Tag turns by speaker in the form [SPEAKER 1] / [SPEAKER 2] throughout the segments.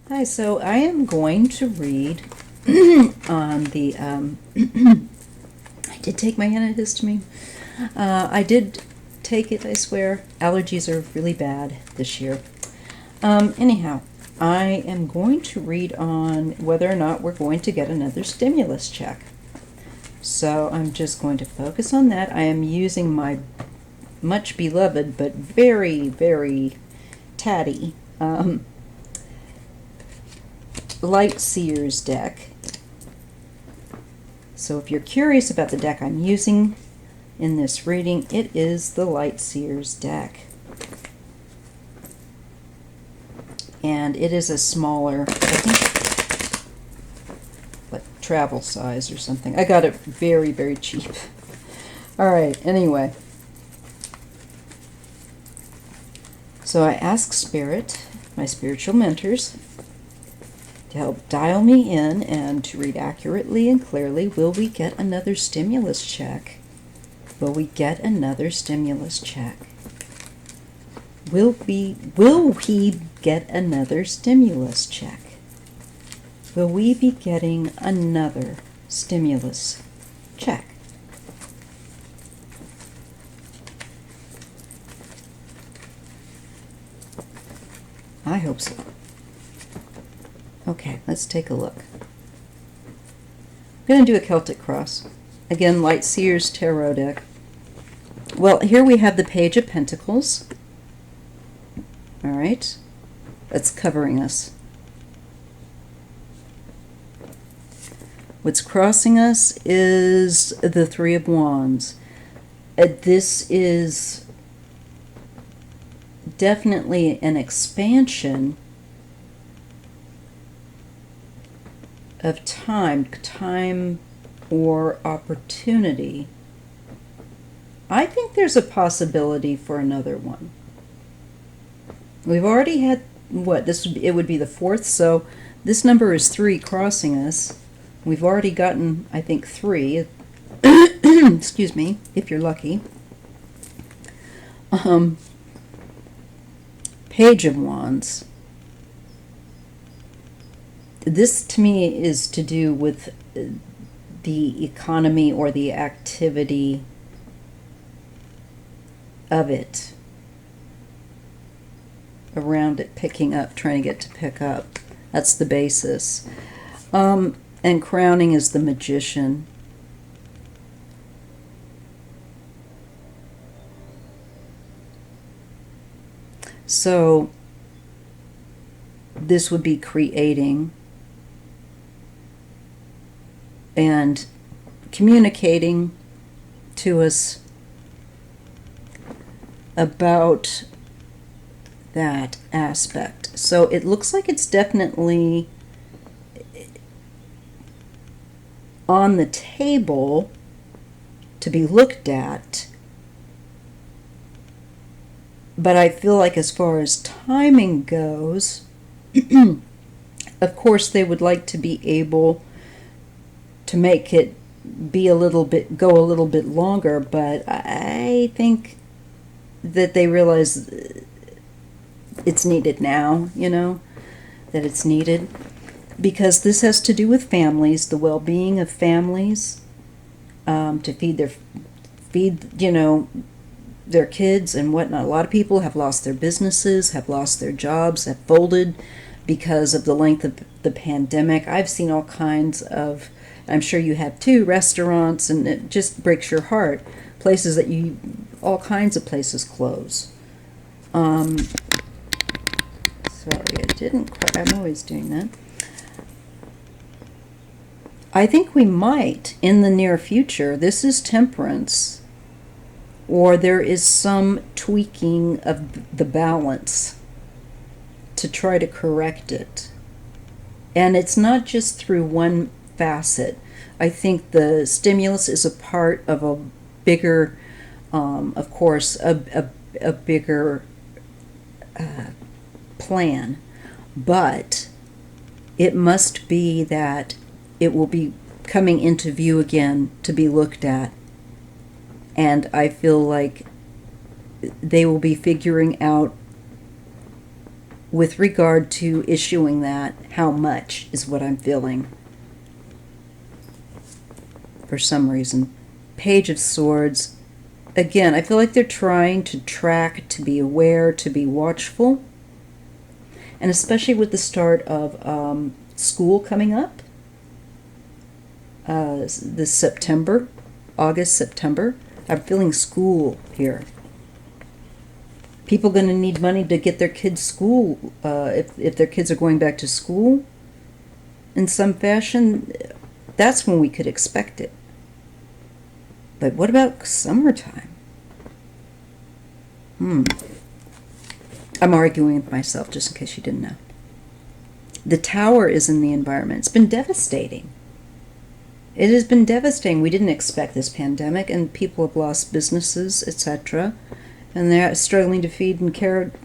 [SPEAKER 1] Hi, so I am going to read on the, I did take my antihistamine. I did take it, I swear. Allergies are really bad this year. Anyhow, I am going to read on whether or not we're going to get another stimulus check. So I'm just going to focus on that. I am using my much beloved but very, very tatty Lightseers deck. So if you're curious about the deck I'm using in this reading, it is the Lightseers deck. And it is a smaller, I think, like travel size or something. I got it very, very cheap. All right, anyway. So I ask Spirit, my spiritual mentors, to help dial me in and to read accurately and clearly. Will we get another stimulus check? Will we get another stimulus check? Will we get another stimulus check? Will we be getting another stimulus check? I hope so. Okay, let's take a look. I'm going to do a Celtic cross. Again, Lightseers Tarot deck. Well, here we have the Page of Pentacles. All right, that's covering us. What's crossing us is the Three of Wands. This is definitely an expansion of time or opportunity. I think there's a possibility for another one. We've already had, it would be the fourth, so this number is 3 crossing us. We've already gotten, I think, 3. Excuse me, if you're lucky. Page of Wands. This, to me, is to do with the economy or the activity of it, around it picking up, trying to get to pick up. That's the basis. And crowning is the Magician. So this would be creating and communicating to us about that aspect. So it looks like it's definitely on the table to be looked at. But I feel like as far as timing goes, of course they would like to be able to make it go a little bit longer, but I think that they realize it's needed now, that it's needed, because this has to do with families, the well-being of families, to feed their kids and whatnot. A lot of people have lost their businesses, have lost their jobs, have folded because of the length of the pandemic. I've seen all kinds of, I'm sure you have too, restaurants, and it just breaks your heart. Places that all kinds of places close. Sorry, I didn't quite, I'm always doing that. I think we might, in the near future, this is Temperance, or there is some tweaking of the balance to try to correct it. And it's not just through one facet. I think the stimulus is a part of a bigger, of course, a bigger plan. But it must be that it will be coming into view again to be looked at. And I feel like they will be figuring out with regard to issuing that, how much is what I'm feeling. For some reason. Page of Swords. Again, I feel like they're trying to track, to be aware, to be watchful. And especially with the start of school coming up. This September, August, September. I'm feeling school here. People going to need money to get their kids school, if their kids are going back to school in some fashion. That's when we could expect it. But what about summertime? I'm arguing with myself just in case you didn't know. The Tower is in the environment. It's been devastating. It has been devastating. We didn't expect this pandemic, and people have lost businesses, etc. And they're struggling to feed and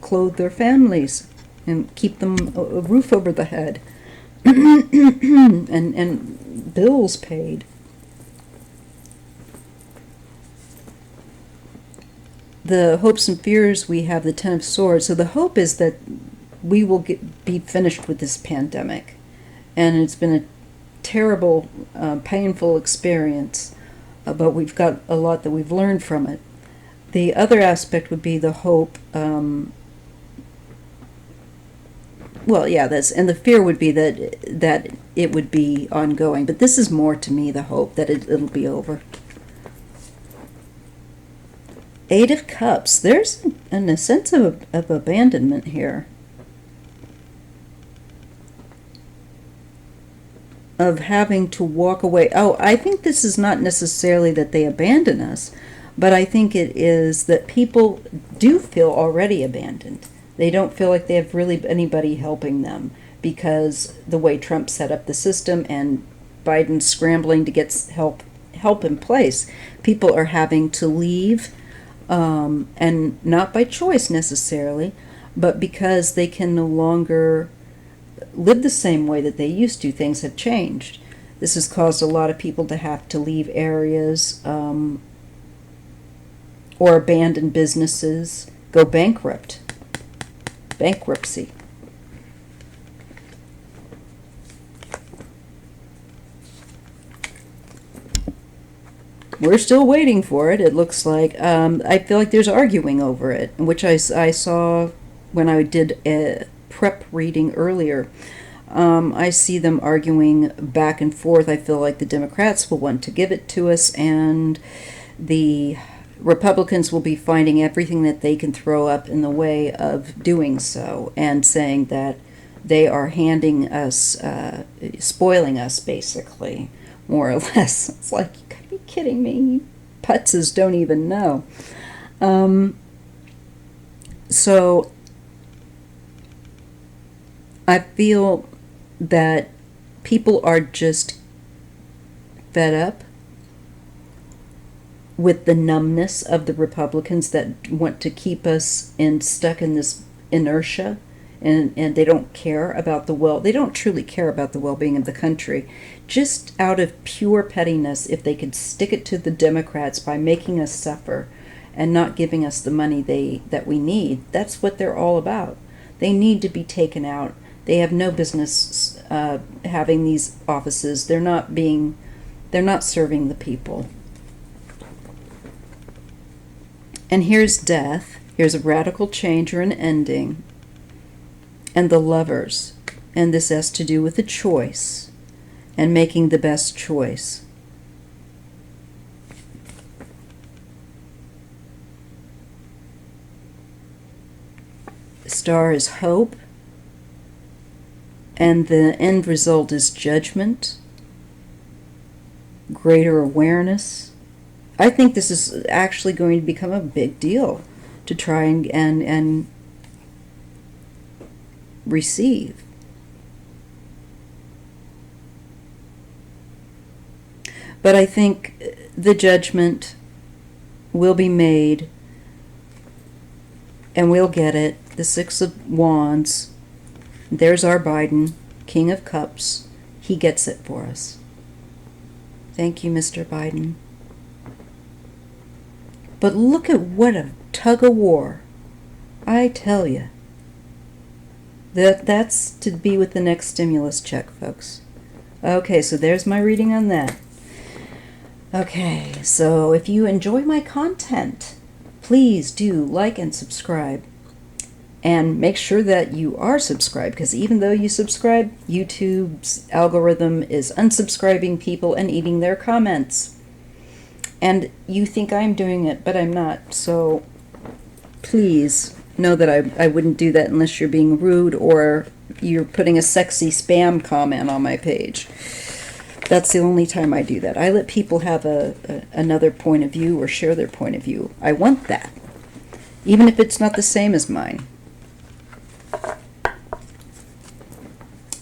[SPEAKER 1] clothe their families and keep them a roof over the head and bills paid. The hopes and fears, we have the Ten of Swords. So the hope is that we will be finished with this pandemic. And it's been a terrible, painful experience, but we've got a lot that we've learned from it. The other aspect would be the hope, and the fear would be that it would be ongoing. But this is more to me the hope that it'll be over. Eight of Cups. There's a sense of abandonment here. Of having to walk away. Oh, I think this is not necessarily that they abandon us, but I think it is that people do feel already abandoned. They don't feel like they have really anybody helping them because the way Trump set up the system and Biden's scrambling to get help in place, people are having to leave, and not by choice necessarily, but because they can no longer live the same way that they used to. Things have changed. This has caused a lot of people to have to leave areas, or abandon businesses, go bankrupt. Bankruptcy. We're still waiting for it, it looks like. I feel like there's arguing over it, which I saw when I did a prep reading earlier. I see them arguing back and forth. I feel like the Democrats will want to give it to us, and the Republicans will be finding everything that they can throw up in the way of doing so, and saying that they are handing us, spoiling us, basically, more or less. It's like, you gotta be kidding me. You putzes don't even know. So I feel that people are just fed up with the numbness of the Republicans that want to keep us stuck in this inertia, and they don't care about they don't truly care about the well-being of the country. Just out of pure pettiness, if they could stick it to the Democrats by making us suffer and not giving us the money that we need, that's what they're all about. They need to be taken out. They have no business having these offices. They're not serving the people. And here's death. Here's a radical change or an ending. And the Lovers. And this has to do with a choice and making the best choice. The Star is hope. And the end result is judgment, greater awareness. I think this is actually going to become a big deal to try and receive. But I think the judgment will be made, and we'll get it. The Six of Wands. There's our Biden, King of Cups. He gets it for us. Thank you, Mr. Biden. But look at what a tug of war. I tell you. That's to be with the next stimulus check, folks. Okay, so there's my reading on that. Okay, so if you enjoy my content, please do like and subscribe. And make sure that you are subscribed, because even though you subscribe, YouTube's algorithm is unsubscribing people and eating their comments. And you think I'm doing it, but I'm not. So please know that I wouldn't do that unless you're being rude or you're putting a sexy spam comment on my page. That's the only time I do that. I let people have another point of view or share their point of view. I want that, even if it's not the same as mine.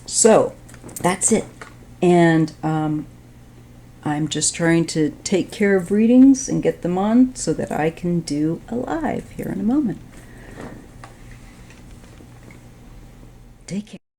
[SPEAKER 1] So that's it. And I'm just trying to take care of readings and get them on so that I can do a live here in a moment. Take care.